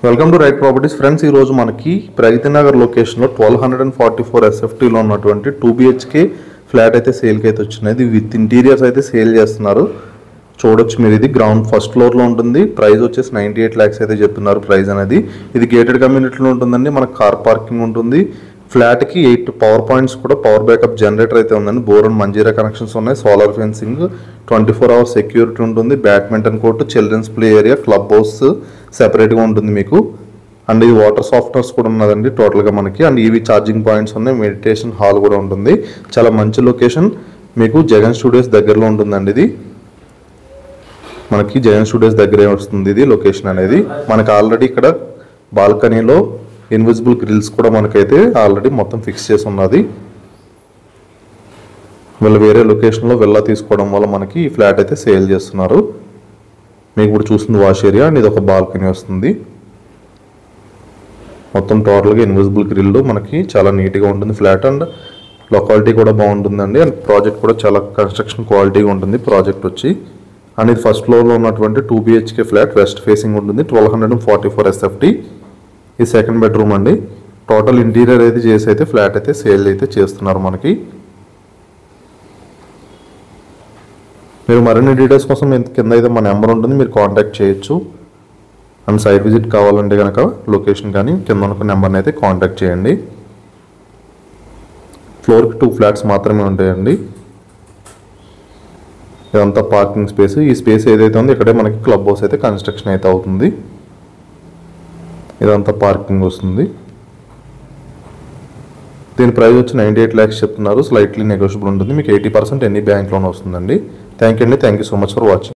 Welcome to right properties friends. ఈరోజు మనకి ప్రగతి నగర్ లొకేషన్లో 1244 SFTలో ఉన్నటువంటి 2BHK ఫ్లాట్ అయితే సేల్కి అయితే వచ్చినాయి. ఇది విత్ ఇంటీరియర్స్ అయితే సేల్ చేస్తున్నారు. చూడొచ్చు మీరు, ఇది గ్రౌండ్ ఫస్ట్ ఫ్లోర్లో ఉంటుంది. ప్రైస్ వచ్చేసి 98 lakhs అయితే చెప్తున్నారు ప్రైస్ అనేది. ఇది గేటెడ్ కమ్యూనిటీలో ఉంటుందండి. మనకు కార్ పార్కింగ్ ఉంటుంది. ఫ్లాట్కి 8 పవర్ పాయింట్స్ కూడా, పవర్ బ్యాకప్ జనరేటర్ అయితే ఉందండి. బోర్ అండ్ మంజీరా కనెక్షన్స్ ఉన్నాయి. సోలార్ ఫెన్సింగ్, 24 hours సెక్యూరిటీ ఉంటుంది. Badminton court, children's play area, club house సెపరేట్గా ఉంటుంది మీకు. అండ్ ఇది వాటర్ సాఫ్ట్నర్స్ కూడా ఉన్నదండి టోటల్గా మనకి. అండ్ ఈవీ ఛార్జింగ్ పాయింట్స్ ఉన్నాయి. మెడిటేషన్ హాల్ కూడా ఉంటుంది. చాలా మంచి లొకేషన్. మీకు జగన్ స్టూడియోస్ దగ్గరలో ఉంటుందండి. ఇది మనకి జగన్ స్టూడియోస్ దగ్గరే వస్తుంది ఇది లొకేషన్ అనేది. మనకి ఆల్రెడీ ఇక్కడ బాల్కనీలో ఇన్విజిబుల్ గ్రిల్స్ కూడా మనకైతే ఆల్రెడీ మొత్తం ఫిక్స్ చేసి ఉన్నది. వీళ్ళు వేరే లొకేషన్లో వెళ్ళా తీసుకోవడం వల్ల మనకి ఈ ఫ్లాట్ అయితే సేల్ చేస్తున్నారు. మీకు ఇప్పుడు చూస్తుంది వాష్ ఏరియా అండ్ ఇది ఒక బాల్కనీ వస్తుంది. మొత్తం టోటల్గా ఇన్విజిబుల్ గ్రిల్ మనకి చాలా నీట్గా ఉంటుంది ఫ్లాట్. అండ్ లొకాలిటీ కూడా బాగుంటుందండి. అండ్ ప్రాజెక్ట్ కూడా చాలా కన్స్ట్రక్షన్ క్వాలిటీగా ఉంటుంది ప్రాజెక్ట్ వచ్చి. అండ్ ఇది ఫస్ట్ ఫ్లోర్లో ఉన్నటువంటి 2BHK ఫ్లాట్, వెస్ట్ ఫేసింగ్ ఉంటుంది. 1244 SFT. ఈ సెకండ్ బెడ్రూమ్ అండి. టోటల్ ఇంటీరియర్ అయితే చేసి అయితే ఫ్లాట్ అయితే సేల్ అయితే చేస్తున్నారు మనకి. మీరు మరిన్ని డీటెయిల్స్ కోసం కింద అయితే మా నెంబర్ ఉంటుంది, మీరు కాంటాక్ట్ చేయొచ్చు. అండ్ సైట్ విజిట్ కావాలంటే కనుక లొకేషన్ కానీ కింద ఉన్న నెంబర్ని అయితే కాంటాక్ట్ చేయండి. ఫ్లోర్కి 2 ఫ్లాట్స్ మాత్రమే ఉంటాయండి. ఇదంతా పార్కింగ్ స్పేస్. ఈ స్పేస్ ఏదైతే ఉందో ఇక్కడే మనకి క్లబ్ హౌస్ అయితే కన్స్ట్రక్షన్ అయితే అవుతుంది. ఇదంతా పార్కింగ్ వస్తుంది. దీని ప్రైస్ వచ్చి 98 lakhs చెప్తున్నారు. స్లైట్లీ నెగోషియబుల్ ఉంటుంది. మీకు 80% ఎనీ బ్యాంక్ లోన్ వస్తుందండి. Thank you so much for watching.